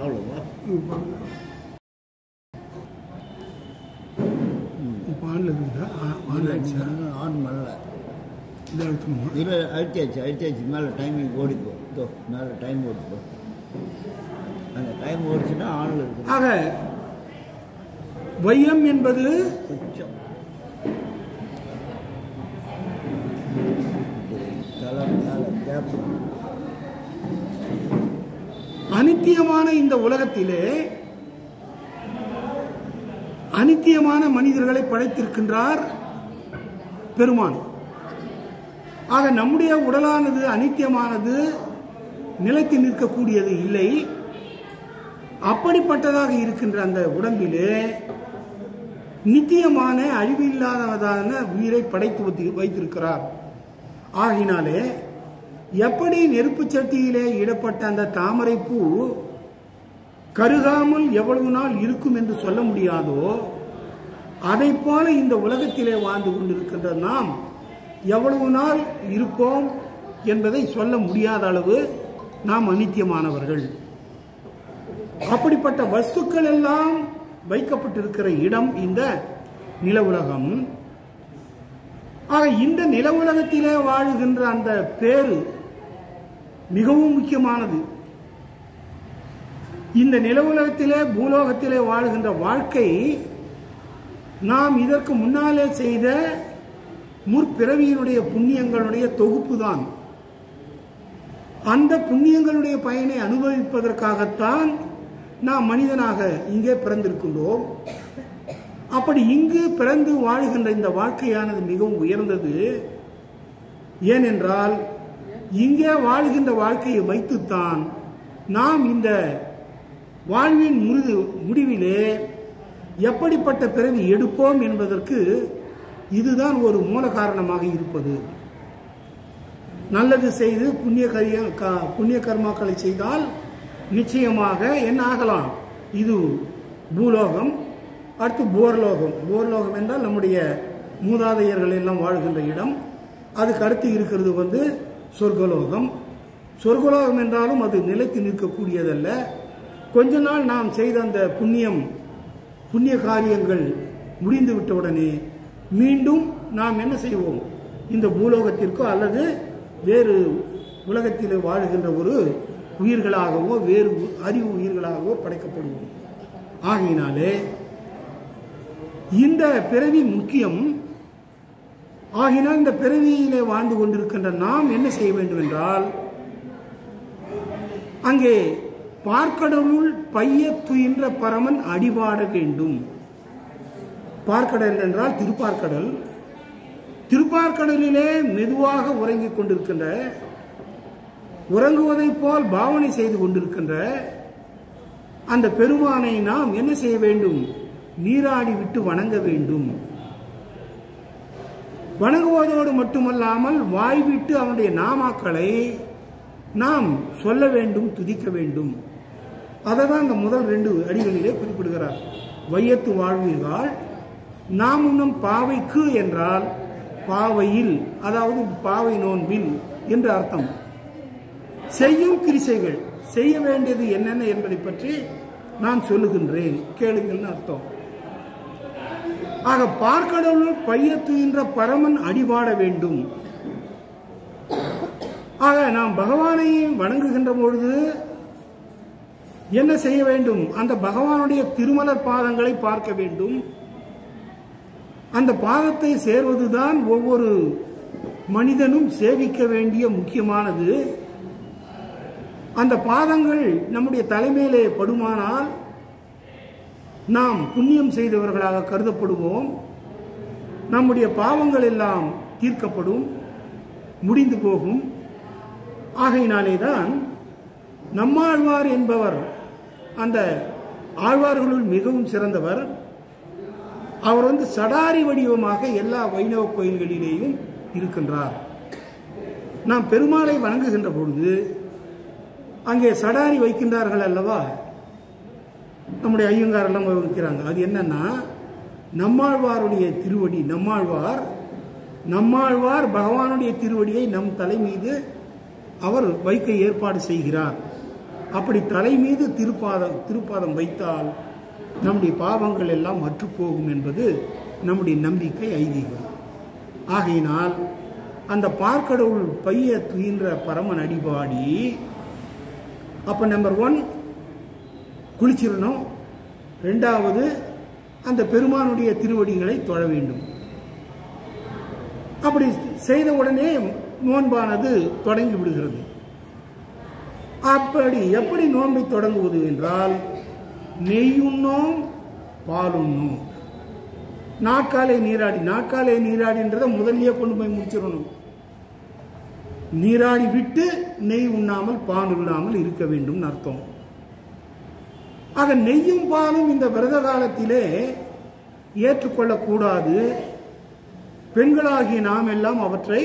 அவ்வளோவா இப்போ ஆன்ல இருக்குதா? ஆன் ஆயிடுச்சா? ஆன் பண்ணல. இதை அழுத்தணுமா? இல்லை அழுத்தியாச்சு மேலே டைமிங் ஓடிப்போ. இதோ மேலே டைம் ஓடிப்போ. அந்த டைம் ஓடிச்சுன்னா ஆனில் இருக்கும். ஆக வையம் என்பது கொஞ்சம் அனித்தியமான இந்த உலகத்திலே அனித்தியமான மனிதர்களை படைத்திருக்கின்றார் பெருமான். ஆக நம்முடைய உடலானது அனித்தியமானது, நிலைத்து நிற்கக்கூடியது இல்லை. அப்படிப்பட்டதாக இருக்கின்ற அந்த உடம்பிலே நித்தியமான அழிவில்லாததான உயிரை படைத்து வைத்திருக்கிறார். ஆகினாலே எப்படி நெருப்பு சட்டியிலே இடப்பட்ட அந்த தாமரை பூ கருகாமல் எவ்வளவு நாள் இருக்கும் என்று சொல்ல முடியாதோ, அதை போல இந்த உலகத்திலே வாழ்ந்து கொண்டிருக்கின்ற நாம் எவ்வளவு நாள் இருப்போம் என்பதை சொல்ல முடியாத அளவு நாம் அனித்தியமானவர்கள். அப்படிப்பட்ட வஸ்துக்கள் எல்லாம் வைக்கப்பட்டிருக்கிற இடம் இந்த நில உலகம். ஆக இந்த நில உலகத்திலே வாழுகின்ற அந்த பேரு மிகவும் முக்கியமானது. இந்த நில உலகத்திலே பூலோகத்திலே வாழுகின்ற வாழ்க்கை நாம் இதற்கு முன்னாலே செய்த முற்பிறவியினுடைய புண்ணியங்களுடைய தொகுப்பு தான். அந்த புண்ணியங்களுடைய பயனை அனுபவிப்பதற்காகத்தான் நாம் மனிதனாக இங்கே பிறந்திருக்கின்றோம். அப்படி இங்கு பிறந்து வாழுகின்ற இந்த வாழ்க்கையானது மிகவும் உயர்ந்தது. ஏனென்றால் இங்கே வாழ்கின்ற வாழ்க்கையை வைத்துத்தான் நாம் இந்த வாழ்வின் முடிவிலே எப்படிப்பட்ட பிறவி எடுப்போம் என்பதற்கு இதுதான் ஒரு மூல காரணமாக இருப்பது. நல்லது செய்து புண்ணிய கர்மாக்களை செய்தால் நிச்சயமாக என்ன ஆகலாம்? இது பூலோகம். அடுத்து போர்லோகம். போர்லோகம் என்றால் நம்முடைய மூதாதையர்கள் எல்லாம் வாழ்கின்ற இடம். அதுக்கு அடுத்து இருக்கிறது சொர்க்கலோகம். சொர்க்கலோகம் என்றாலும் அது நிலைத்து நிற்கக்கூடியதல்ல. கொஞ்ச நாள் நாம் செய்த அந்த புண்ணிய காரியங்கள் முடிந்து விட்டவுடனே மீண்டும் நாம் என்ன செய்வோம்? இந்த பூலோகத்திற்கோ அல்லது வேறு உலகத்தில் வாழுகின்ற ஒரு உயிர்களாகவோ வேறு அறிவு உயிர்களாகவோ படைக்கப்படுவோம். ஆகையினாலே இந்த பிறவி முக்கியம். ஆகினால் இந்த பிறவியிலே வாழ்ந்து கொண்டிருக்கின்ற நாம் என்ன செய்ய வேண்டும் என்றால், அங்கே பார்க்கடலுள் பைய துயின்ற பரமன் அடிபாட வேண்டும். பார்க்கடல் என்றால் திருப்பார்க்கடல். திருப்பார்க்கடலிலே மெதுவாக உறங்கிக் கொண்டிருக்கின்ற, உறங்குவதைப் போல் பாவனை செய்து கொண்டிருக்கின்ற அந்த பெருமானை நாம் என்ன செய்ய வேண்டும்? நீராடி விட்டு வணங்க வேண்டும். வணங்குவதோடு மட்டுமல்லாமல் வாய்விட்டு அவனுடைய நாமாக்களை நாம் சொல்ல வேண்டும், துதிக்க வேண்டும். அதை தான் இந்த முதல் 2 அடிகளிலே குறிப்பிடுகிறார். வையத்து வாழ்வீர்கள் நாம் உண்ணும் பாவைக்கு என்றால் பாவையில், அதாவது பாவை நோன்பில் என்று அர்த்தம். செய்யும் கிரிசைகள் செய்ய வேண்டியது என்னென்ன என்பதை பற்றி நான் சொல்லுகின்றேன், கேளுங்கள்னு அர்த்தம். ஆக பார்க்கடலுள் பையத்துகின்ற பரமன் அடிபாட வேண்டும். ஆக நாம் பகவானை வணங்குகின்ற பொழுது என்ன செய்ய வேண்டும்? அந்த பகவானுடைய திருமலர் பாதங்களை பார்க்க வேண்டும். அந்த பாதத்தை சேர்வதுதான் ஒவ்வொரு மனிதனும் சேவிக்க வேண்டிய முக்கியமானது. அந்த பாதங்கள் நம்முடைய தலைமையிலே படுமானால் நாம் புண்ணியம் செய்தவர்களாக கருதப்படுவோம். நம்முடைய பாவங்கள் எல்லாம் தீர்க்கப்படும், முடிந்து போகும். ஆகையினாலேதான் நம்மாழ்வார் என்பவர் அந்த ஆழ்வார்களுள் மிகவும் சிறந்தவர். அவர் சடாரி வடிவமாக எல்லா வைணவ கோயில்களிலேயும் இருக்கின்றார். நாம் பெருமாளை வணங்குகின்ற பொழுது அங்கே சடாரி வைக்கின்றார்கள் அல்லவா? நம்முடைய ஐயங்காரெல்லாம் வைக்கிறாங்க. அது என்னன்னா, நம்மாழ்வாருடைய திருவடி, நம்மாழ்வார் பகவானுடைய திருவடியை நம் தலை மீது அவர் வைக்க ஏற்பாடு செய்கிறார். அப்படி தலை மீது திருப்பாதம் வைத்தால் நம்முடைய பாவங்கள் எல்லாம் அற்றுப்போகும் என்பது நம்முடைய நம்பிக்கை, ஐதீகம். ஆகையினால் அந்த பார்க்கடவுள் பைய துயின்ற பரமன் அடிபாடி, அப்போ நம்பர் 1 குளிச்சிடணும், 2வது அந்த பெருமானுடைய திருவடிகளை தொழ வேண்டும். அப்படி செய்த உடனே நோன்பானது தொடங்கி விடுகிறது. அப்படி எப்படி நோன்பை தொடங்குவது என்றால், நெய்யுண்ணோம் பாலுண்ணோம், நாட்காலை நீராடின்றதை முதல்லயே கொண்டு போய் முடிச்சிடணும். நீராடி விட்டு நெய் உண்ணாமல் பால் உண்ணாமல் இருக்க வேண்டும் அர்த்தம். ஆக நெய்யும் பாலும் இந்த விரத காலத்திலே ஏற்றுக்கொள்ளக்கூடாது. பெண்களாகிய நாம் எல்லாம் அவற்றை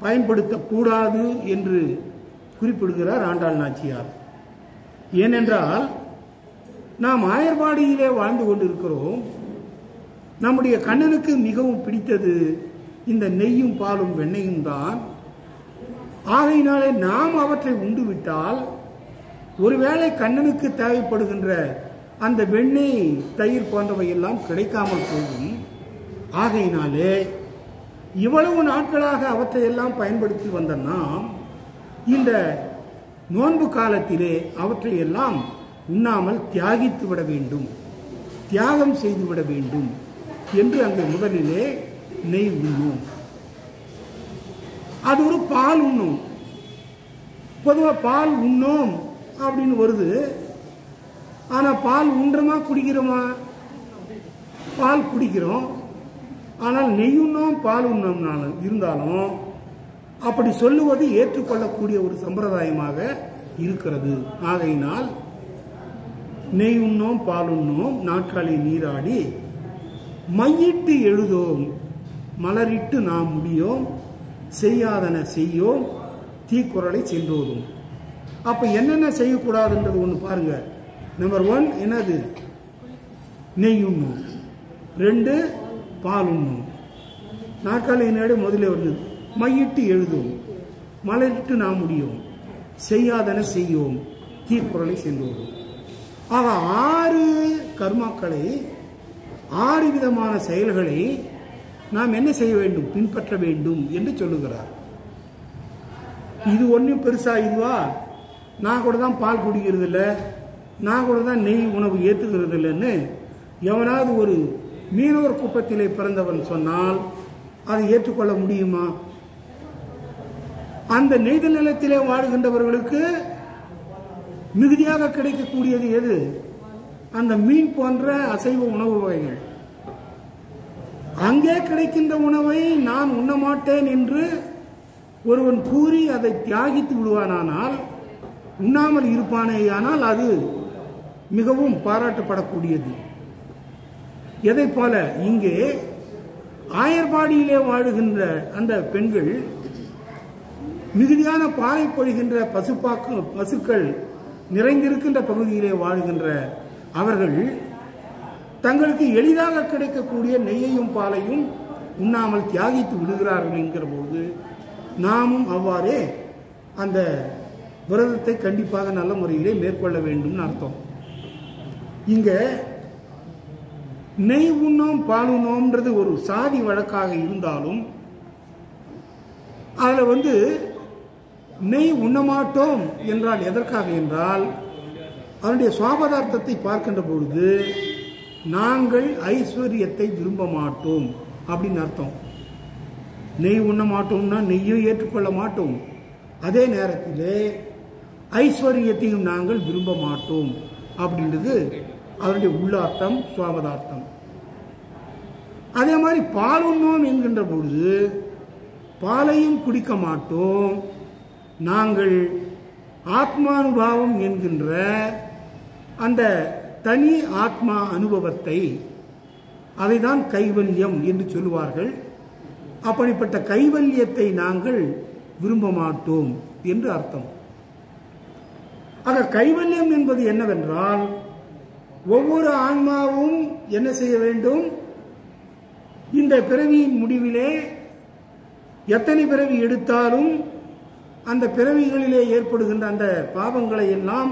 பயன்படுத்தக்கூடாது என்று குறிப்பிடுகிறார் ஆண்டாள் நாச்சியார். ஏனென்றால் நாம் ஆயர்பாடியிலே வாழ்ந்து கொண்டிருக்கிறோம். நம்முடைய கண்ணனுக்கு மிகவும் பிடித்தது இந்த நெய்யும் பாலும் வெண்ணையும் தான். ஆகையினாலே நாம் அவற்றை உண்டு விட்டால் ஒருவேளை கண்ணனுக்கு தேவைப்படுகின்ற அந்த வெண்ணெய், தயிர் போன்றவை எல்லாம் கிடைக்காமல் போகும். ஆகையினாலே இவ்வளவு நாட்களாக அவற்றை எல்லாம் பயன்படுத்தி வந்த நாம் இந்த நோன்பு காலத்திலே அவற்றை எல்லாம் உண்ணாமல் தியாகித்து விட வேண்டும், தியாகம் செய்துவிட வேண்டும் என்று அங்கே முதலிலே நெய் உண்ணும். அது ஒரு பால் உண்ணும். பொதுவாக பால் உண்ணோம் அப்படின்னு வருது. ஆனால் பால் உண்றோமா குடிக்கிறோமா? பால் குடிக்கிறோம். ஆனால் நெய்யுண்ணோம் பால் உண்ணோம்னாலும் இருந்தாலும் அப்படி சொல்லுவது ஏற்றுக்கொள்ளக்கூடிய ஒரு சம்பிரதாயமாக இருக்கிறது. ஆகையினால் நெய் உண்ணோம் பால் உண்ணோம், நாட்காலை நீராடி மையிட்டு எழுதோம், மலரிட்டு நாம் முடியோம், செய்யாதன செய்யோம், தீக்குறளை சென்றோதும். அப்ப என்னென்ன செய்யக்கூடாதுன்றது ஒன்று பாருங்க. நம்பர் 1 என்னது? நெய் உண்ணும். 2 பால் உண்ணும். நாட்காலை நீராடி முதல்ல வருது. மையிட்டு எழுதும், மலரிட்டு நாம் முடியும், செய்யாதன செய்யோம், தீக்குறளை சென்றோதும். ஆக 6 கர்மாக்களை, 6 விதமான செயல்களை நாம் என்ன செய்ய வேண்டும்? பின்பற்ற வேண்டும் என்று சொல்லுகிறார். இது ஒன்றும் பெருசா இதுவா? நான் கூட தான் பால் குடிக்கிறது இல்லை, நான் கூட தான் நெய் உணவு ஏற்றுக்கிறது இல்லைன்னு எவனாவது ஒரு மீனவர் குப்பத்திலே பிறந்தவன் சொன்னால் அதை ஏற்றுக்கொள்ள முடியுமா? அந்த நெய்தல் நிலத்திலே வாழுகின்றவர்களுக்கு மிகுதியாக கிடைக்கக்கூடியது எது? அந்த மீன் போன்ற அசைவ உணவு வகைகள். அங்கே கிடைக்கின்ற உணவை நான் உண்ண மாட்டேன் என்று ஒருவன் கூறி அதை தியாகித்து விடுவானால், உண்ணாமல் இருப்பானேயானால் அது மிகவும் பாராட்டப்படக்கூடியது. எதை போல இங்கே ஆயர்பாடியிலே வாழுகின்ற அந்த பெண்கள், மிகுதியான பாலை பொழிகின்ற பசுக்கள் நிறைந்திருக்கின்ற பகுதியிலே வாழுகின்ற அவர்கள் தங்களுக்கு எளிதாக கிடைக்கக்கூடிய நெய்யையும் பாலையும் உண்ணாமல் தியாகித்து விடுகிறார்கள் என்கிற போது நாமும் அவ்வாறே அந்த விரதத்தை கண்டிப்பாக நல்ல முறையிலே மேற்கொள்ள வேண்டும் அர்த்தம். இங்க நெய் உண்ணோம் பால் உண்ணோம்ன்றது ஒரு சாதி வழக்காக இருந்தாலும் அதுல நெய் உண்ணமாட்டோம் என்றால் எதற்காக என்றால், அதனுடைய சுவாபதார்த்தத்தை பார்க்கின்ற பொழுது நாங்கள் ஐஸ்வர்யத்தை விரும்ப மாட்டோம் அப்படின்னு அர்த்தம். நெய் உண்ண மாட்டோம்னா நெய்யும் ஏற்றுக்கொள்ள மாட்டோம், அதே நேரத்திலே ஐஸ்வர்யத்தையும் நாங்கள் விரும்ப மாட்டோம் அப்படின்றது அதனுடைய உள்ளார்த்தம், சுவாபதார்த்தம். அதே மாதிரி பால் உண்ணோம் என்கின்ற பொழுது பாலையும் குடிக்க மாட்டோம், நாங்கள் ஆத்மானுபாவம் என்கின்ற அந்த தனி ஆத்மா அனுபவத்தை, அதைதான் கைவல்யம் என்று சொல்லுவார்கள். அப்படிப்பட்ட கைவல்யத்தை நாங்கள் விரும்ப மாட்டோம் என்று அர்த்தம். ஆக கைவல்யம் என்பது என்னவென்றால், ஒவ்வொரு ஆன்மாவும் என்ன செய்ய வேண்டும்? இந்த பிறவியின் முடிவிலே எத்தனை பிறவி எடுத்தாலும் அந்த பிறவிகளிலே ஏற்படுகின்ற அந்த பாவங்களை எல்லாம்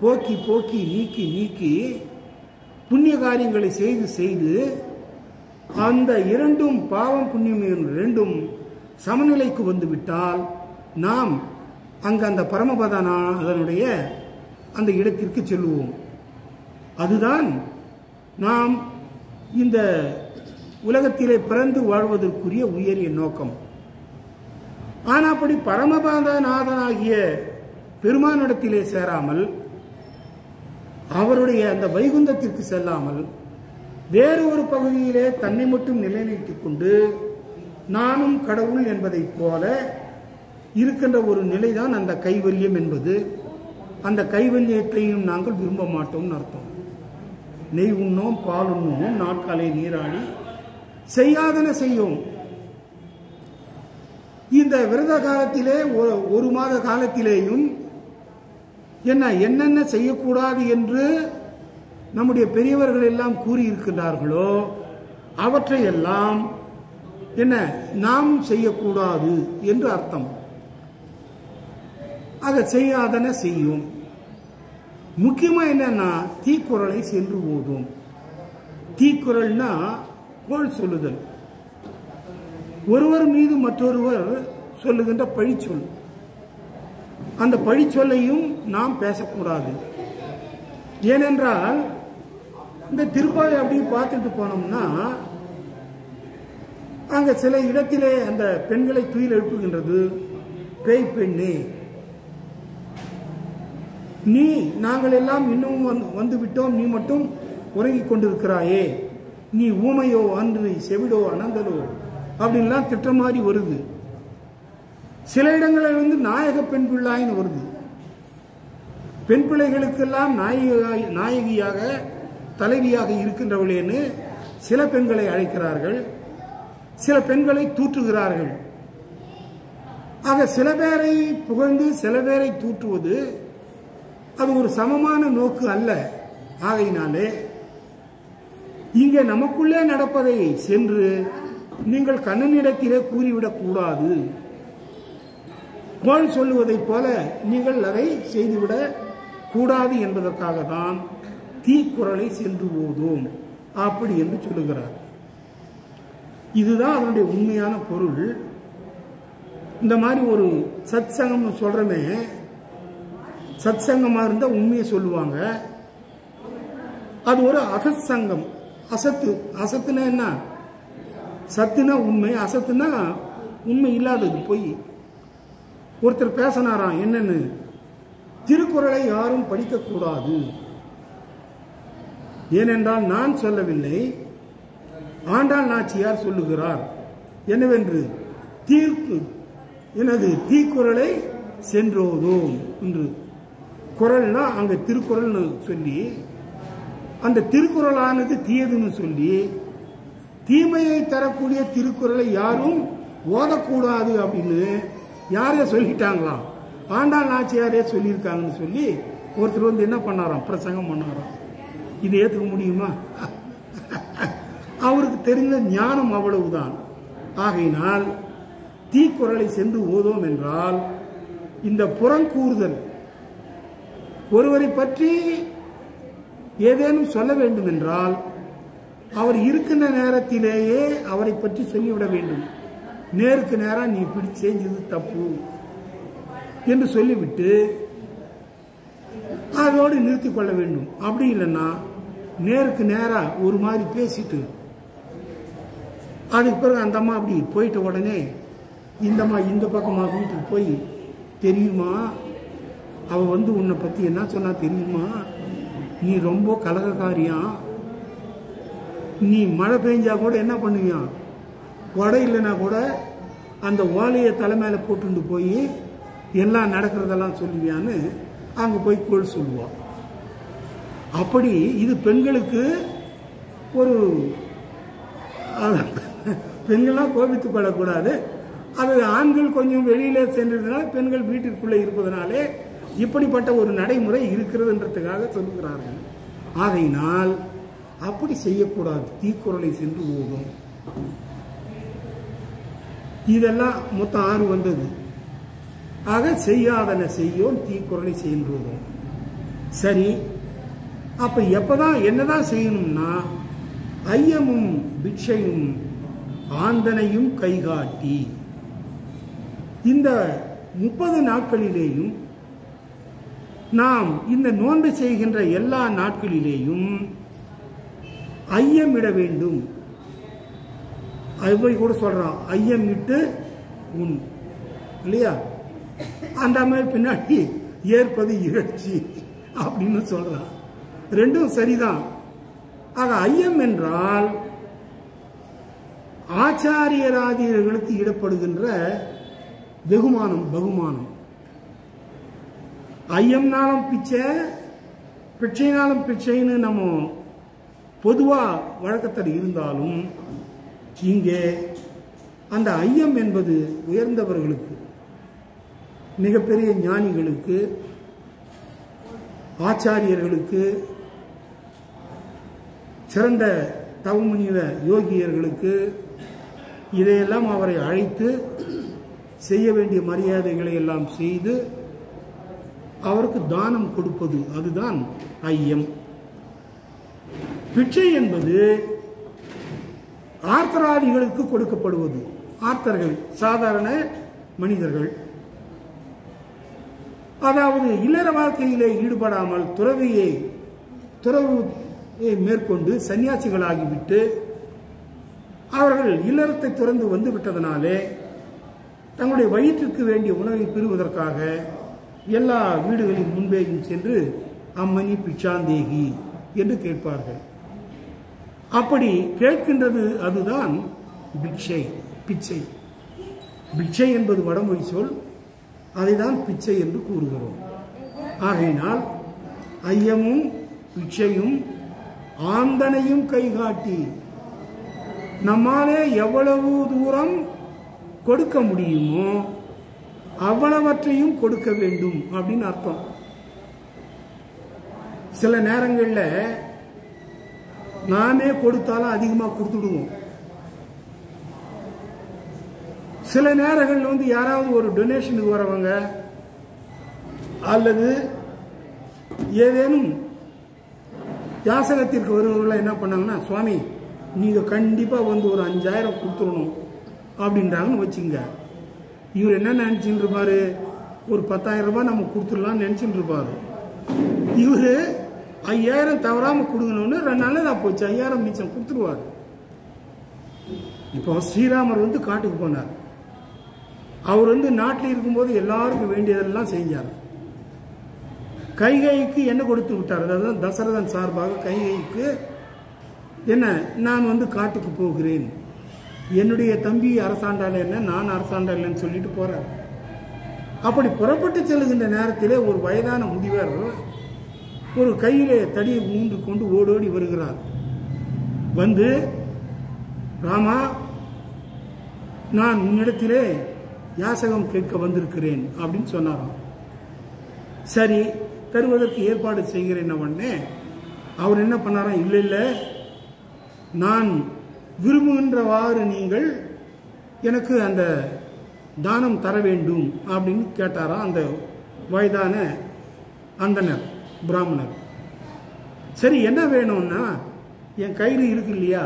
போக்கி போக்கி நீக்கி நீக்கி புண்ணிய காரியங்களை செய்து செய்து அந்த இரண்டும் பாவம் புண்ணியம் இரண்டும் சமநிலைக்கு வந்துவிட்டால் நாம் அங்கு அந்த பரமபதனா அதனுடைய அந்த இடத்திற்கு செல்லுவோம். அதுதான் நாம் இந்த உலகத்திலே பிறந்து வாழ்வதற்குரிய உயரிய நோக்கம். ஆனால் அப்படி பரமபதநாதனாகிய பெருமானிடத்திலே சேராமல் அவருடைய அந்த வைகுந்தத்திற்கு செல்லாமல் வேறு ஒரு பகுதியிலே தன்னை மட்டும் நிலைநிறுத்திக் கொண்டு நானும் கடவுள் என்பதைப் போல இருக்கின்ற ஒரு நிலைதான் அந்த கைவல்யம் என்பது. அந்த கைவல்யத்தையும் நாங்கள் விரும்ப மாட்டோம்னு அர்த்தம். நெய் உண்ணோம், பால் உண்ணுவோம், நாட்காலை நீராடி செய்யாதன செய்யும். இந்த விரத காலத்திலே ஒரு மாத காலத்திலேயும் என்னென்ன செய்யக்கூடாது என்று நம்முடைய பெரியவர்கள் எல்லாம் கூறியிருக்கிறார்களோ அவற்றையெல்லாம் நாம் செய்யக்கூடாது என்று அர்த்தம். அதை செய்யாதன செய்யும். முக்கியமா என்னன்னா தீக்குறளை சென்று ஓதும். தீக்குறள்னா கோள் சொல்லுதல், ஒருவர் மீது மற்றொருவர் சொல்லுகின்ற பழிச்சொல். அந்த பழிச்சொல்லையும் நாம் பேசக்கூடாது. ஏனென்றால் இந்த திருப்பாவை அப்படி பார்த்துட்டு போனோம்னா அங்க சில இடத்திலே அந்த பெண்களை துயில் எழுப்புகின்றது. பேய் பெண்ணே, நீ நாங்கள் எல்லாம் இன்னும் வந்து விட்டோம், நீ மட்டும் உறங்கிக் கொண்டிருக்கிறாயே, நீ ஊமையோ அன்று செவிடோ அனந்தலோ அப்படின்லாம் திட்ட மாதிரி வருது. சில இடங்களில் நாயக பெண் பிள்ளாயின்னு வருது. பெண் பிள்ளைகளுக்கெல்லாம் நாயகியாக தலைவியாக இருக்கின்றவளேன்னு சில பெண்களை அழைக்கிறார்கள், சில பெண்களை தூற்றுகிறார்கள். ஆக சில பேரை புகழ்ந்து சில பேரை தூற்றுவது அது ஒரு சமமான நோக்கு அல்ல. ஆகையினாலே இங்கே நமக்குள்ளே நடப்பதை சென்று நீங்கள் கண்ணனிடத்திலே கூறிவிடக் கூடாது. கோள் சொல்லுவதைப் போல நீங்கள் அதை செய்துவிடக் கூடாது என்பதற்காக தான் தீக்குறளை சென்று ஓதும் அப்படி என்று சொல்லுகிறார். இதுதான் அதனுடைய உண்மையான பொருள். இந்த மாதிரி ஒரு சத் சங்கம் சொல்றமே, சத் சங்கமா இருந்தா உண்மையை சொல்லுவாங்க. அது ஒரு அசத் சங்கம். அசத்து, அசத்துனா என்ன? சத்துனா உண்மை, அசத்துனா உண்மை இல்லாதது, பொய். ஒருத்தர் பேசினாராம் என்னன்னு, திருக்குறளை யாரும் படிக்கக்கூடாது, ஏனென்றால் நான் சொல்லவில்லை, ஆண்டாள் நாச்சியார் சொல்லுகிறார். என்னவென்று, எனது தீக்குறளை சென்றோதோம் என்று. குறள்னா அங்க திருக்குறள்னு சொல்லி, அந்த திருக்குறளானது தீயதுன்னு சொல்லி தீமையை தரக்கூடிய திருக்குறளை யாரும் ஓதக்கூடாது அப்படின்னு யாரே சொல்லிட்டாங்களாம். ஆண்டாள் நாச்சியாரே சொல்லியிருக்காங்கன்னு சொல்லி ஒருத்தர் வந்து என்ன பண்ணாராம், பிரசங்கம் பண்ணாராம். இது ஏற்றுக்க முடியுமா? அவருக்கு தெரிந்த ஞானம் அவ்வளவுதான். ஆகையினால் தீக்குறளை சென்று ஓதோம் என்றால் இந்த புறங்கூறுதல், ஒருவரை பற்றி ஏதேனும் சொல்ல வேண்டும் என்றால் அவர் இருக்கின்ற நேரத்திலேயே அவரை பற்றி சொல்லிவிட வேண்டும். நேருக்கு நேரம் நீ இப்படி செஞ்சது தப்பு என்று சொல்லிவிட்டு அதோடு நிறுத்திக் கொள்ள வேண்டும். அப்படி இல்லைன்னா நேருக்கு நேரம் ஒரு மாதிரி பேசிட்டு அதுக்கு பிறகு அந்த அம்மா அப்படி போயிட்ட உடனே இந்தம்மா இந்த பக்கமா வீட்டுக்கு போய், தெரியுமா அவ வந்து உன்னை பத்தி என்ன சொன்னா தெரியுமா, நீ ரொம்ப கலகக்காரியா, நீ மழை பெஞ்சா கூட என்ன பண்ணுவியான், கொடை இல்லைன்னா கூட அந்த ஓலையை தலைமையில போட்டு போய் எல்லாம் நடக்கிறதெல்லாம் சொல்லுவியான்னு அங்க போய் கோள் சொல்லுவான். அப்படி இது பெண்களுக்கு ஒரு, பெண்கள்லாம் கோபித்துக் கொள்ளக்கூடாது. அது ஆண்கள் கொஞ்சம் வெளியில சென்றதுனால பெண்கள் வீட்டிற்குள்ளே இருப்பதனாலே இப்படிப்பட்ட ஒரு நடைமுறை இருக்கிறதுன்றதுக்காக சொல்லுகிறார்கள். ஆகையினால் அப்படி செய்யக்கூடாது. தீக்குறளை சென்று ஓதும். இதெல்லாம் மொத்தம் 6 வந்தது. ஆக செய்யாதன செய்யோம் தீக்குறளை செய்கின்றோம். சரி, அப்ப எப்பதான் என்னதான் செய்யணும்னா ஐயமும் பிட்சையும் ஆந்தனையும் கைகாட்டி இந்த 30 நாட்களிலேயும் நாம் இந்த நோன்பு செய்கின்ற எல்லா நாட்களிலேயும் ஐயமிட வேண்டும். அவை கூட சொல்றான், ஐயம் இட்டு உன் இல்லையா, அந்த மாதிரி பின்னாடி ஏற்பது இகழ்ச்சி அப்படின்னு சொல்றான். ரெண்டும் சரிதான். ஆக ஐயம் என்றால் ஆச்சாரியராதிகளுக்கு இடப்படுகின்ற வெகுமானம், பகுமானம். ஐயம்னாலும் பிச்சை, பிச்சைனாலும் பிச்சைன்னு நம்ம பொதுவா வழக்கத்தில் இருந்தாலும் இங்கே அந்த ஐயம் என்பது உயர்ந்தவர்களுக்கு, மிகப்பெரிய ஞானிகளுக்கு, ஆச்சாரியர்களுக்கு, சிறந்த தவமுனிவ யோகியர்களுக்கு இதையெல்லாம் அவரை அழைத்து செய்ய வேண்டிய மரியாதைகளை எல்லாம் செய்து அவருக்கு தானம் கொடுப்பது, அதுதான் ஐயம். பிச்சை என்பது ஆர்த்தராதிகளுக்கு கொடுக்கப்படுவது. ஆர்த்தர்கள் சாதாரண மனிதர்கள், அதாவது இல்லற வாழ்க்கையிலே ஈடுபடாமல் துறவு மேற்கொண்டு சன்னியாசிகளாகிவிட்டு அவர்கள் இல்லறத்தை துறந்து வந்து விட்டதனாலே தங்களுடைய வயிற்றுக்கு வேண்டிய உணவை பெறுவதற்காக எல்லா வீடுகளின் முன்பேயும் சென்று அம்மணி பிச்சாந்தேகி என்று கேட்பார்கள். அப்படி கேட்கின்றது அதுதான் பிட்சை, பிச்சை. பிட்சை என்பது வடமொழி சொல், அதைதான் பிச்சை என்று கூறுகிறோம். ஆகையினால் ஐயமும் பிச்சையும் ஆந்தனையும் கைகாட்டி நம்மாலே எவ்வளவு தூரம் கொடுக்க முடியுமோ அவ்வளவற்றையும் கொடுக்க வேண்டும் அப்படின்னு அர்த்தம். சில நேரங்களில் நாமே கொடுத்தாலும் அதிகமாக கொடுத்துடுவோம். சில நேரங்களில் யாராவது ஒரு டொனேஷனுக்கு வரவங்க அல்லது ஏதேனும் யாசகத்திற்கு வருவவர்கள் என்ன பண்ணாங்கன்னா, சுவாமி நீங்கள் கண்டிப்பாக ஒரு 5000 கொடுத்துடணும் அப்படின்றாங்கன்னு வச்சுங்க. இவர் என்ன நினச்சின்னு இருப்பாரு, ஒரு 10,000 ரூபாய் நம்ம கொடுத்துடலாம்னு நினச்சிட்டு இருப்பாரு. இவர் 5000 தவறாமல் கொடுக்கணும்னு 2 நாள் தான் போச்சு, 5000 மிச்சம் கொடுத்துருவார். இப்போ ஸ்ரீராமர் காட்டுக்கு போனார். அவர் நாட்டில் இருக்கும்போது எல்லாருக்கும் வேண்டியதெல்லாம் செஞ்சார். கைகைக்கு என்ன கொடுத்து விட்டார், அதாவது தசரதன் சார்பாக கைகைக்கு என்ன, நான் காட்டுக்கு போகிறேன், என்னுடைய தம்பி அரசாண்டால் என்ன, நான் அரசாண்டால் சொல்லிட்டு போறார். அப்படி புறப்பட்டு செல்கின்ற நேரத்திலே ஒரு வயதான முதியவர் ஒரு கையிலே தடியை ஊன்று கொண்டு ஓடோடி வருகிறார். வந்து, ராமா, நான் உன்னிடத்திலே யாசகம் கேட்க வந்திருக்கிறேன் அப்படின்னு சொன்னாராம். சரி, தருவதற்கு ஏற்பாடு செய்கிறேன். உடனே அவர் என்ன பண்ணாராம், இல்லை இல்லை, நான் விரும்புகின்றவாறு நீங்கள் எனக்கு அந்த தானம் தர வேண்டும் அப்படின்னு கேட்டாராம் அந்த வயதான அந்தனர் பிராமணர். சரி, என்ன வேணும்னா, என் கையில் இருக்கு இல்லையா,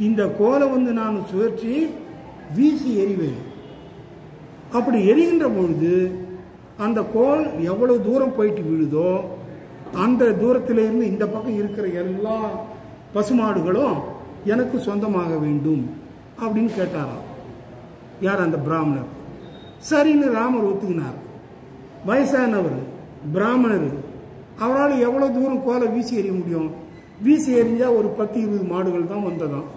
இந்த கோலை நான் சுழற்றி வீசி எறிவேன். அப்படி எரிகின்ற பொழுது அந்த கோல் எவ்வளவு தூரம் போயிட்டு விழுதோ அந்த தூரத்திலிருந்து இந்த பக்கம் இருக்கிற எல்லா பசுமாடுகளும் எனக்கு சொந்தமாக வேண்டும் அப்படின்னு கேட்டாராம். யார், அந்த பிராமணர். சரின்னு ராமர் ஒத்துக்கினார். வயசானவர் பிராமணர், அவரால் எவ்வளவு தூரம் கோலை வீசி எறிய முடியும்? வீசி எறிஞ்சா ஒரு 10-20 மாடுகள் தான் வந்ததாம்.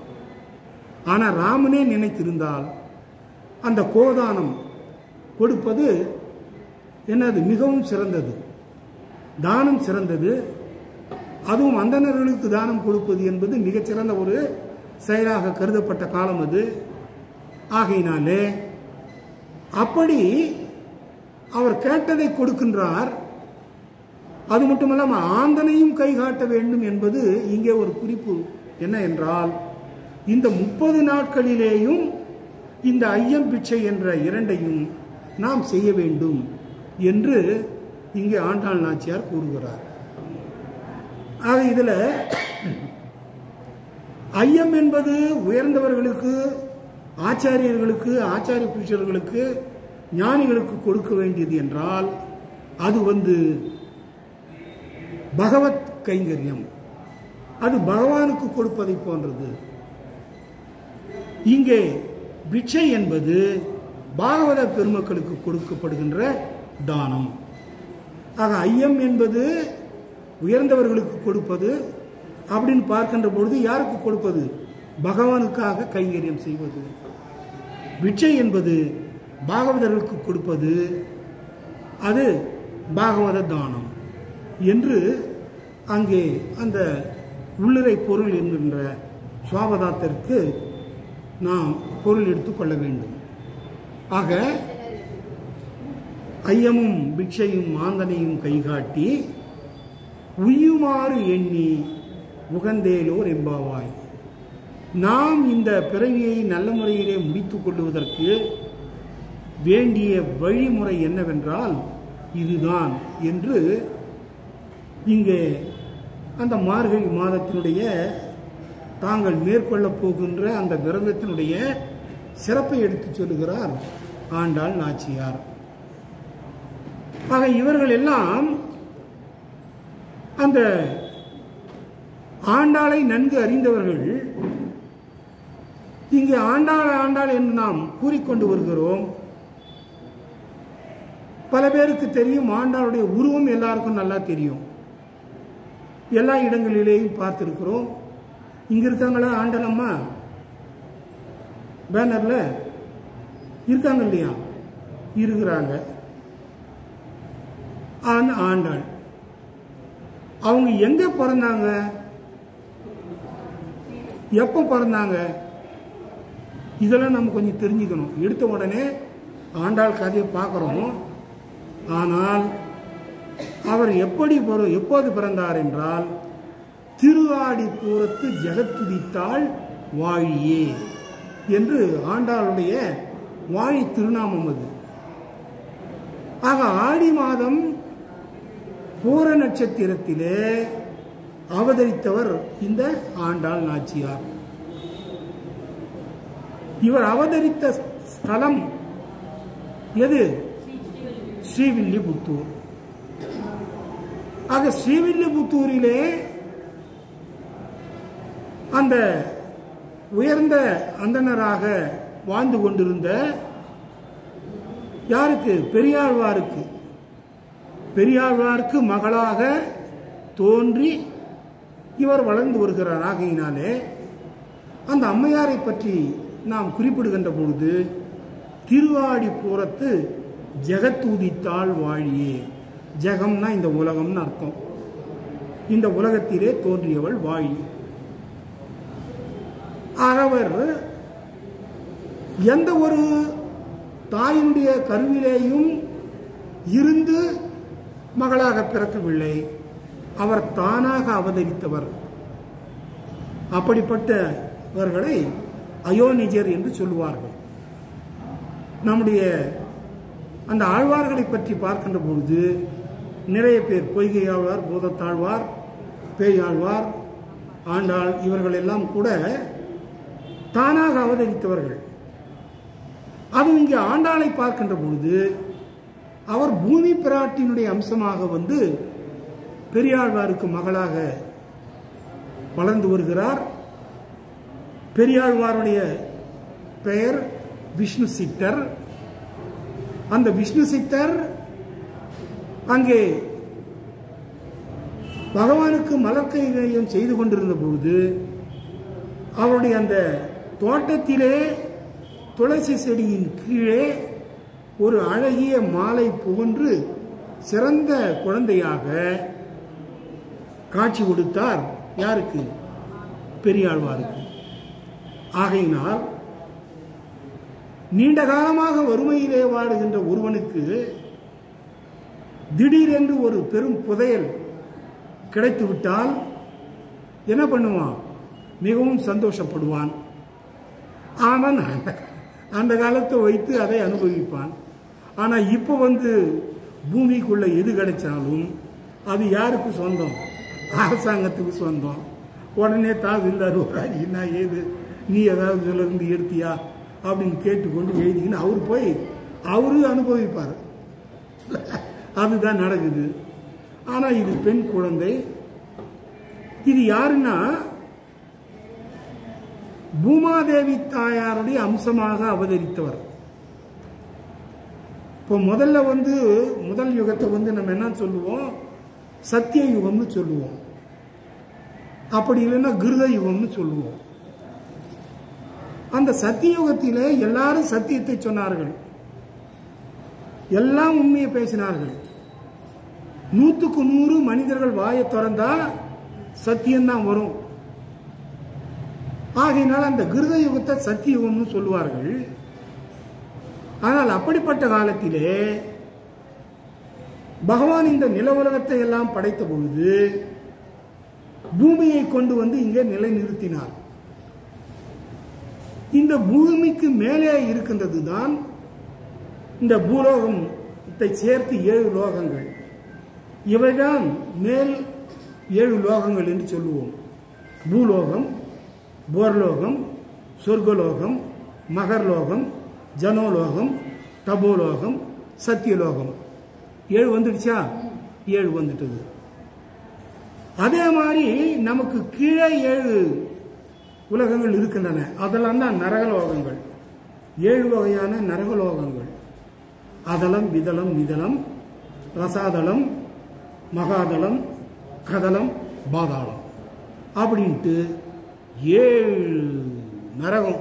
ஆனால் ராமனே நினைத்திருந்தால் அந்த கோதானம் கொடுப்பது என்னது, மிகவும் சிறந்தது, தானம் சிறந்தது. அதுவும் அந்தணர்களுக்கு தானம் கொடுப்பது என்பது மிகச்சிறந்த ஒரு செயலாக கருதப்பட்ட காலம் அது. ஆகையினாலே அப்படி அவர் கேட்டதை கொடுக்கின்றார். அது மட்டுமல்லாமல் ஆந்தனையும் கைகாட்ட வேண்டும் என்பது இங்கே ஒரு குறிப்பு. என்ன என்றால், இந்த 30 நாட்களிலேயும் இந்த ஐயம் பிச்சை என்ற இரண்டையும் நாம் செய்ய வேண்டும் என்று இங்கே ஆண்டாள் நாச்சியார் கூறுகிறார். ஆக இதில் ஐயம் என்பது உயர்ந்தவர்களுக்கு, ஆச்சாரியர்களுக்கு, ஆச்சாரிய புருஷர்களுக்கு, ஞானிகளுக்கு கொடுக்க வேண்டியது என்றால் அது பகவத் கைங்கரியம், அது பகவானுக்கு கொடுப்பதை போன்றது. இங்கே பிட்சை என்பது பாகவத பெருமக்களுக்கு கொடுக்கப்படுகின்ற தானம். ஆக ஐயம் என்பது உயர்ந்தவர்களுக்கு கொடுப்பது அப்படின்னு பார்க்கின்ற பொழுது யாருக்கு கொடுப்பது? பகவானுக்காக கைங்கரியம் செய்வது. பிட்சை என்பது பாகவதர்களுக்கு கொடுப்பது, அது பாகவத தானம் என்று அங்கே அந்த உள்ளுரை பொருள் என்கின்ற சுவாபதாத்திற்கு நாம் பொருள் எடுத்துக்கொள்ள வேண்டும். ஆக ஐயமும் பிட்சையும் மாந்தனையும் கைகாட்டி உய்யுமாறு எண்ணி உகந்தேலோர் எம்பாவாய். நாம் இந்த பிறவியை நல்ல முறையிலே முடித்துக் கொள்வதற்கு வேண்டிய வழிமுறை என்னவென்றால் இதுதான் என்று இங்கே அந்த மார்கழி மாதத்தினுடைய தாங்கள் மேற்கொள்ளப் போகின்ற அந்த விரதத்தினுடைய சிறப்பை எடுத்துச் சொல்லுகிறார் ஆண்டாள் நாச்சியார். ஆக இவர்கள் எல்லாம் அந்த ஆண்டாளை நன்கு அறிந்தவர்கள். இங்கே ஆண்டாள் ஆண்டாள் என்று நாம் கூறிக்கொண்டு வருகிறோம். பல பேருக்கு தெரியும், ஆண்டாளுடைய உருவம் எல்லாருக்கும் நல்லா தெரியும், எல்லா இடங்களிலேயும் பார்த்திருக்கிறோம். இங்க இருக்காங்களா ஆண்டாள் அம்மா? பேனர்ல இருக்காங்க இல்லையா? இருக்கிறாங்க. ஆண்டாள் அவங்க எங்க பிறந்தாங்க, எப்ப பிறந்தாங்க, இதெல்லாம் நம்ம கொஞ்சம் தெரிஞ்சுக்கணும். எடுத்த உடனே ஆண்டாள் கதையை பார்க்கிறோம். ஆனால் அவர் எப்போது பிறந்தார் என்றால் திருஆடிப்பூரத்து ஜெகத்துதித்தாள் வாழியே என்று ஆண்டாளுடைய வாழி திருநாமம் அது. ஆக ஆடி மாதம் பூர நட்சத்திரத்திலே அவதரித்தவர் இந்த ஆண்டாள் நாச்சியார். இவர் அவதரித்த ஸ்தலம் எது? ஸ்ரீவில்லிபுத்தூர். ஆக ஸ்ரீவில்லிபுத்தூரிலே அந்த உயர்ந்த அந்தணராக வாழ்ந்து கொண்டிருந்த யாருக்கு? பெரியாழ்வாருக்கு மகளாக தோன்றி இவர் வளர்ந்து வருகிறார். ஆகையினாலே அந்த அம்மையாரை பற்றி நாம் குறிப்பிடுகின்ற பொழுது திருஆடிப்பூரத்து ஜெகத்துதித்தாள் வாழியே. ஜெகம்னா இந்த உலகம்னு அர்த்தம். இந்த உலகத்திலே தோன்றியவள் வாழி. அவர் எந்த ஒரு தாயினுடைய கருவிலேயும் இருந்து மகளாக பிறக்கவில்லை, அவர் தானாக அவதரித்தவர். அப்படிப்பட்டவர்களை அயோனிஜர் என்று சொல்லுவார்கள். நம்முடைய அந்த ஆழ்வார்களை பற்றி பார்க்கின்ற பொழுது நிறைய பேர், பொய்கை ஆழ்வார், பூதத்தாழ்வார், பேயாழ்வார், ஆண்டாள், இவர்கள் எல்லாம் கூட தானாக அவதரித்தவர்கள். அதுவும் இங்கே ஆண்டாளை பார்க்கின்ற பொழுது அவர் பூமி பிராட்டினுடைய அம்சமாக வந்து பெரியாழ்வாருக்கு மகளாக வளர்ந்து வருகிறார். பெரியாழ்வாருடைய பெயர் விஷ்ணு சித்தர். அந்த விஷ்ணு சித்தர் அங்கே பகவானுக்கு மலர்க்கையம் செய்து கொண்டிருந்த பொழுது அவருடைய அந்த தோட்டத்திலே துளசி செடியின் கீழே ஒரு அழகிய மாலை புகன்று சிறந்த குழந்தையாக காட்சி கொடுத்தார். யாருக்கு? பெரியாழ்வாருக்கு. ஆகையினால் நீண்ட காலமாக வறுமையிலே வாடுகின்ற ஒருவனுக்கு திடீரென்று ஒரு பெரும் புதையல் கிடைத்துவிட்டால் என்ன பண்ணுவான்? மிகவும் சந்தோஷப்படுவான். அவன் அந்த காலத்தை வைத்து அதை அனுபவிப்பான். ஆனால் இப்போ பூமிக்குள்ள எது கிடைச்சாலும் அது யாருக்கு சொந்தம்? அரசாங்கத்துக்கு சொந்தம். உடனே தாசில்தார் என்ன ஏது நீ ஏதாவது இதுல இருந்து எடுத்தியா அப்படின்னு கேட்டுக்கொண்டு எழுதிக்கின்னு அவர் போய் அவரு அனுபவிப்பார். அதுதான் நடக்குது. ஆனால் இது பெண் குழந்தை. இது யாருன்னா பூமாதேவி தாயாருடைய அம்சமாக அவதரித்தவர். இப்போ முதல்ல முதல் யுகத்தை நம்ம என்ன சொல்லுவோம்? சத்திய யுகம்னு சொல்லுவோம். அப்படி இல்லைன்னா கிருத யுகம்னு சொல்லுவோம். அந்த சத்தியுகத்திலே எல்லாரும் சத்தியத்தை சொன்னார்கள், எல்லாம் உண்மையை பேசினார்கள். 100க்கு 100 மனிதர்கள் வாயை திறந்தா சத்தியம்தான் வரும். ஆகையினால் அந்த கிருத யுகத்தை சத்தியுகம்னு சொல்லுவார்கள். ஆனால் அப்படிப்பட்ட காலத்திலே பகவான் இந்த நில உலகத்தை எல்லாம் படைத்த பொழுது பூமியை கொண்டு இங்கே நிலை நிறுத்தினார். இந்த பூமிக்கு மேலே இருக்கின்றது தான் இந்த பூலோகத்தை சேர்த்து 7 லோகங்கள். இவைதான் மேல் 7 லோகங்கள் என்று சொல்லுவோம். பூலோகம், போர்லோகம், சொர்க்கலோகம், மகர்லோகம், ஜனோலோகம், தபோலோகம், சத்தியலோகம். 7 வந்துடுச்சா? 7 வந்துட்டது. அதே மாதிரி நமக்கு கீழே 7 உலகங்கள் இருக்கின்றன. அதெல்லாம் தான் நரகலோகங்கள். 7 வகையான நரகலோகங்கள். அதலம், விதலம், மிதலம், ரசாதலம், மகாதலம், கதலம், பாதாளம் அப்படின்ட்டு 7 நரகம்.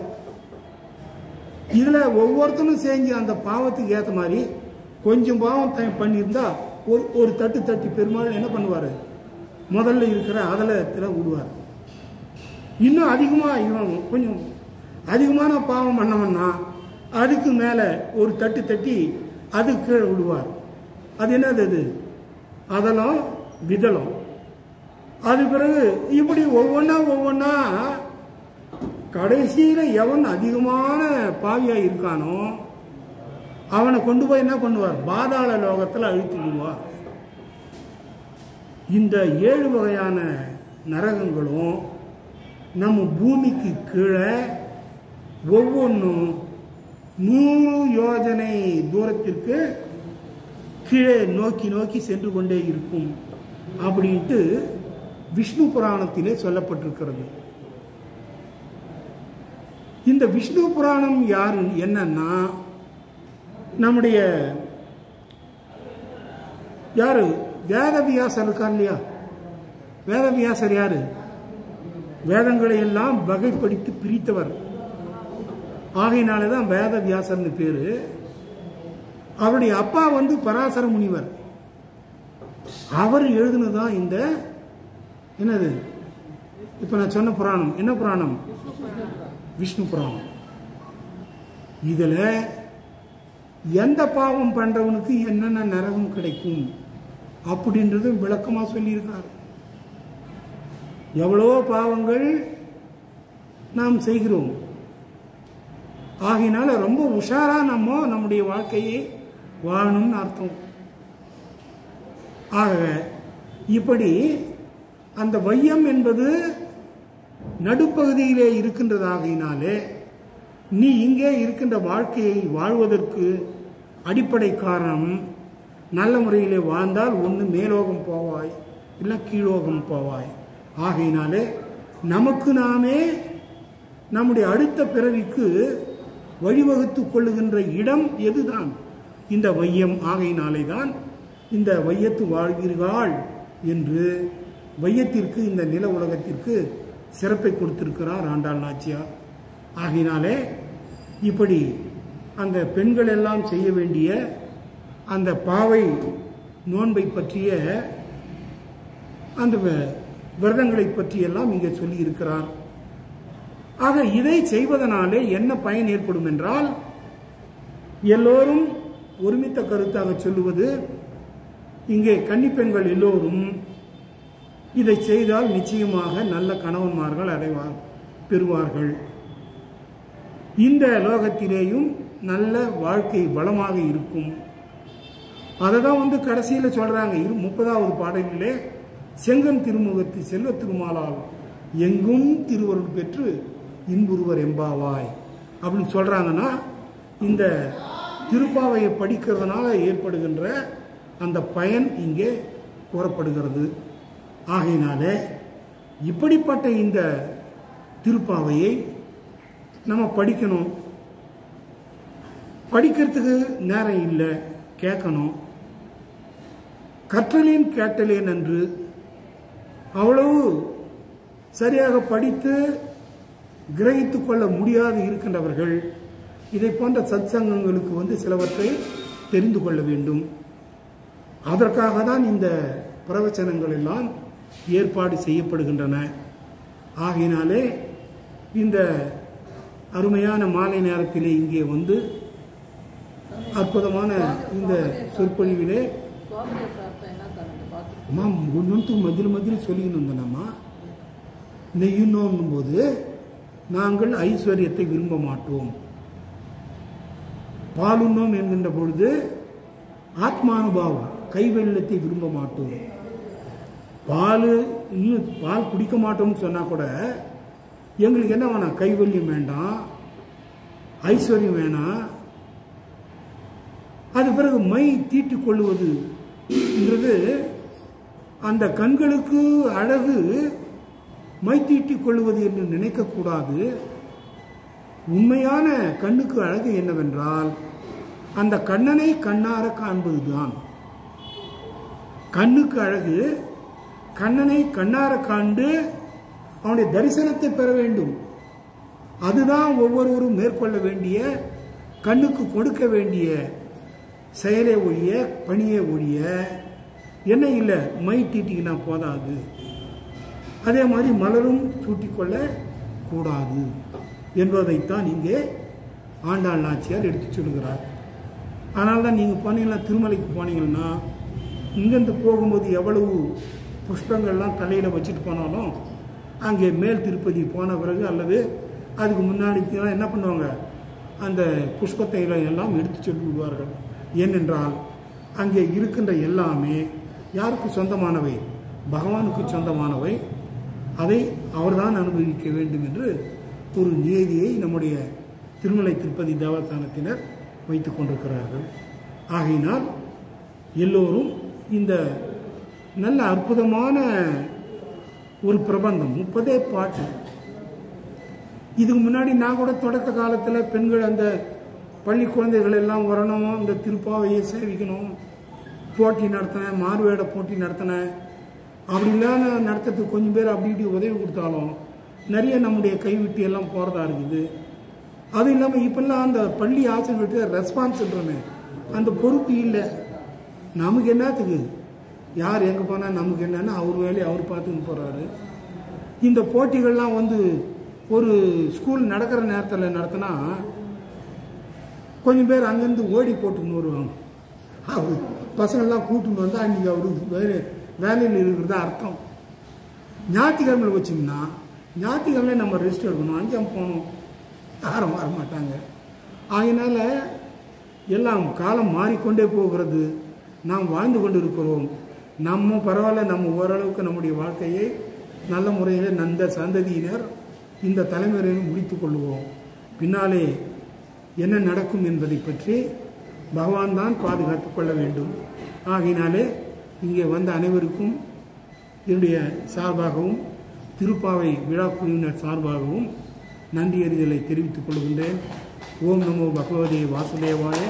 இதுல ஒவ்வொருத்தரும் செஞ்சு அந்த பாவத்துக்கு ஏற்ற மாதிரி கொஞ்சம் பாவம் பண்ணியிருந்தா ஒரு தட்டு தட்டி பெருமாள் என்ன பண்ணுவாரு? முதல்ல இருக்கிற அதலத்தில் விடுவார். இன்னும் அதிகமாக கொஞ்சம் அதிகமான பாவம் பண்ணவன்னா அதுக்கு மேலே ஒரு தட்டு தட்டி அதுக்கு கீழே விடுவார். அது என்னது? அது அதெல்லாம் விதலம். அது பிறகு இப்படி ஒவ்வொன்றா கடைசியில் எவன் அதிகமான பாவியாக இருக்கானோ அவனை கொண்டு போய் என்ன பண்ணுவார்? பாதாள லோகத்தில் அழித்து விடுவார். இந்த 7 வகையான நரகங்களும் நம்ம பூமிக்கு கீழே ஒவ்வொன்றும் 100 யோஜனை தூரத்திற்கு கீழே நோக்கி சென்று கொண்டே இருக்கும் அப்படின்ட்டு விஷ்ணு புராணத்திலே சொல்லப்பட்டிருக்கிறது. இந்த விஷ்ணு புராணம் யாரு என்னன்னா நம்முடைய யாரு? வேதவியாசர் இருக்கார் இல்லையா? வேதவியாசர் யாரு? வேதங்களை எல்லாம் வகைப்படுத்தி பிரித்தவர். ஆகையினாலதான் வேதவியாசர்னு பேரு. அவருடைய அப்பா பராசர முனிவர். அவர் எழுதுனதான் இந்த என்னது இப்ப நான் சொன்ன புராணம். என்ன புராணம்? விஷ்ணு புராணம். இதுல எந்த பாவம் பண்றவனுக்கு என்னென்ன நரகம் கிடைக்கும் அப்படின்றது விளக்கமா சொல்லியிருக்கார். எவ்வளவோ பாவங்கள் நாம் செய்கிறோம். ஆகினால ரொம்ப உஷாரா நம்முடைய வாழ்க்கையை வாழணும்னு அர்த்தம். ஆக இப்படி அந்த வையம் என்பது நடுப்பகுதியிலே இருக்கின்றதாகினாலே நீ இங்கே இருக்கின்ற வாழ்க்கையை வாழ்வதற்கு அடிப்படை காரணம் நல்ல முறையிலே வாழ்ந்தால் ஒன்று மேலோகம் போவாய், இல்லை கீழோகம் போவாய். ஆகையினாலே நமக்கு நாமே நம்முடைய அடுத்த பிறவிக்கு வழிவகுத்து கொள்ளுகின்ற இடம் எதுதான்? இந்த வையம். ஆகையினாலே தான் இந்த வையத்து வாழ்வீர்கள் என்று வையத்திற்கு, இந்த நில உலகத்திற்கு சிறப்பை கொடுத்திருக்கிறார் ஆண்டாள் நாச்சியார். ஆகையினாலே இப்படி அந்த பெண்கள் எல்லாம் செய்ய வேண்டிய அந்த பாவை நோன்பை பற்றிய அந்த விரதங்களை பற்றியெல்லாம் இங்கே சொல்லி இருக்கிறார். ஆக இதை செய்வதனாலே என்ன பயன் ஏற்படும் என்றால், எல்லோரும் ஒருமித்த கருத்தாக சொல்லுவது, இங்கே கன்னிப்பெண்கள் எல்லோரும் இதை செய்தால் நிச்சயமாக நல்ல கணவன்மார்கள் பெறுவார்கள். இந்த லோகத்திலேயும் நல்ல வாழ்க்கை வளமாக இருக்கும். அதை தான் கடைசியில் சொல்றாங்க 30வது பாடலிலே, செங்கன் திருமுகத்து செல்வ திருமாலால் எங்கும் திருவருள் பெற்று இன்புருவர் எம்பாவாய் அப்படின்னு சொல்றாங்கன்னா, இந்த திருப்பாவையை படிக்கிறதுனால ஏற்படுகின்ற அந்த பயன் இங்கே கூறப்படுகிறது. ஆகையினாலே இப்படிப்பட்ட இந்த திருப்பாவையை நம்ம படிக்கணும். படிக்கிறதுக்கு நேரம் இல்லை, கேட்கணும். கற்றலேன் கேட்டலேன் என்று அவ்வளவு சரியாக படித்து கிரகித்து கொள்ள முடியாது இருக்கின்றவர்கள் இதை போன்ற சத்சங்கங்களுக்கு சிலவற்றை தெரிந்து கொள்ள வேண்டும். அதற்காக தான் இந்த பிரவச்சனங்கள் எல்லாம் ஏற்பாடு செய்யப்படுகின்றன. ஆகையினாலே இந்த அருமையான மாலை நேரத்திலே இங்கே அற்புதமான இந்த சொற்பொழிவிலே மதில் மதில் சொல்லிக்கணும்தானம்மா. நெய்யுண்ணும் போது நாங்கள் ஐஸ்வர்யத்தை விரும்ப மாட்டோம். பாலுண்ணோம் என்கின்ற பொழுது ஆத்மானுபாவம் கைவெள்ளத்தை விரும்ப மாட்டோம். பால் குடிக்க மாட்டோம்னு சொன்னா கூட எங்களுக்கு என்ன வேணாம், கைவல்யம் வேண்டாம், ஐஸ்வர்யம் வேணாம். அது பிறகு மை தீட்டிக் கொள்ளுவதுன்றது அந்த கண்களுக்கு அழகு, மை தீட்டிக் கொள்ளுவது என்று நினைக்கக்கூடாது. உண்மையான கண்ணுக்கு அழகு என்னவென்றால் அந்த கண்ணனை கண்ணார காண்பதுதான். கண்ணுக்கு அழகு கண்ணனை கண்ணார காண்டு அவனுடைய தரிசனத்தை பெற வேண்டும். அதுதான் ஒவ்வொருவரும் மேற்கொள்ள வேண்டிய, கண்ணுக்கு கொடுக்க வேண்டிய செயலை ஒழிய பணியை ஒழிய என்ன இல்லை, மை தீட்டிக்கினா போதாது. அதே மாதிரி மலரும் சூட்டிக்கொள்ள கூடாது என்பதைத்தான் இங்கே ஆண்டாள் நாச்சியார் எடுத்து சொல்கிறார். அதனால தான் நீங்கள் போனீங்கன்னா, திருமலைக்கு போனீங்கன்னா இங்கேருந்து போகும்போது எவ்வளவு புஷ்பங்கள்லாம் தலையில் வச்சுட்டு போனாலும் அங்கே மேல் திருப்பதி போன பிறகு அல்லது அதுக்கு முன்னாடி என்ன பண்ணுவாங்க, அந்த புஷ்பத்தை எல்லாம் எடுத்து சொல்லி விடுவார்கள். ஏனென்றால் அங்கே இருக்கின்ற எல்லாமே யாருக்கு சொந்தமானவை, பகவானுக்கு சொந்தமானவை. அதை அவர்தான் அனுபவிக்க வேண்டும் என்று ஒரு நியதியை நம்முடைய திருமலை திருப்பதி தேவஸ்தானத்தினர் வைத்துக் கொண்டிருக்கிறார்கள். ஆகையினால் எல்லோரும் இந்த நல்ல அற்புதமான ஒரு பிரபந்தம், 30 பாட்டு. இதுக்கு முன்னாடி நான் கூட தொடக்க காலத்தில் பெண்கள் அந்த பள்ளி குழந்தைகள் எல்லாம் வரணும், இந்த திருப்பாவையை சேவிக்கணும், போட்டி நடத்தினேன், மாறுவேட போட்டி நடத்தினேன். அப்படிலாம் நடத்துறதுக்கு கொஞ்சம் பேர் அப்படி இப்படி உதவி கொடுத்தாலும் நிறைய நம்முடைய கைவிட்டு எல்லாம் போகிறதா இருக்குது. அதுவும் இல்லாமல் இப்பெல்லாம் அந்த பள்ளி ஆசிரியர்கிட்ட ரெஸ்பான்ஸ்ன்றமே அந்த பொறுப்பு இல்லை. நமக்கு என்னத்துக்கு, யார் எங்கே போனால் நமக்கு என்னன்னா அவர் வேலையை அவர் பார்த்துன்னு போகிறாரு. இந்த போட்டிகள்லாம் ஒரு ஸ்கூல் நடக்கிற நேரத்தில் நடத்தினா கொஞ்சம் பேர் அங்கேருந்து ஓடி போட்டுன்னு வருவாங்க. அவர் பசங்கள்லாம் கூட்டுன்னு வந்தால் அன்றைக்கி அவரு வேலையில் இருக்கிறது அர்த்தம். ஞாயிற்றுக்கிழமையில் வச்சிங்கன்னா ஞாயிற்றுக்கிழமை நம்ம ரெஸ்ட் எடுக்கணும், அங்கேயும் போகணும், யாரும் வர மாட்டாங்க. அதனால எல்லாம் காலம் மாறிக்கொண்டே போகிறது. நாம் வாழ்ந்து கொண்டு இருக்கிறோம். நம்ம பரவாயில்ல, நம்ம ஓரளவுக்கு நம்முடைய வாழ்க்கையை நல்ல முறையில் நந்த சந்ததியினர் இந்த தலைமுறையில் முடித்து கொள்வோம். பின்னாலே என்ன நடக்கும் என்பதை பற்றி பகவான் தான் பாதுகாத்து கொள்ள வேண்டும். ஆகையினாலே இங்கே வந்த அனைவருக்கும் என்னுடைய சார்பாகவும் திருப்பாவை விழா குழுவினர் சார்பாகவும் நன்றியறிதலை தெரிவித்துக் கொள்கின்றேன். ஓம் நமோ பகவதே வாசுதேவாய.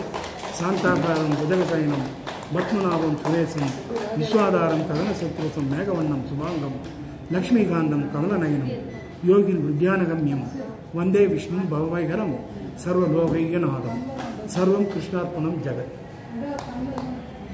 சாந்தாகாரம் புதகசயனம் பத்மநாபம் சுரேசம் விஸ்வாதாரம் ககனசத்ருசம் மேகவண்ணம் சுபாங்கம் லக்ஷ்மிகாந்தம் கமலநயனம் யோகில் வித்யானகம்யம் வந்தே விஷ்ணு பவவைகரம் சர்வலோகைகநாதம். சர்வம் கிருஷ்ணார்ப்பணம் ஜெகத்.